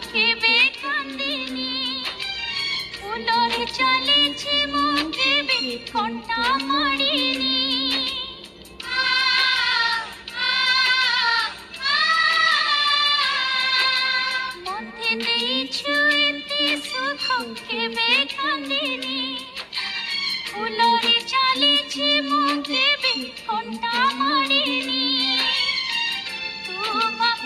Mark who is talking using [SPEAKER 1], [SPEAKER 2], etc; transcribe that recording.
[SPEAKER 1] কেবে কান্দিনি ফুলরে চালিছি মু কেবে কন্টা মারিনি মধ্যে দিয়েছো এতে সুখ কেবে কান্দিনি ফুলরে চালিছি মু কেবে কন্টা মারিনি তু বাপ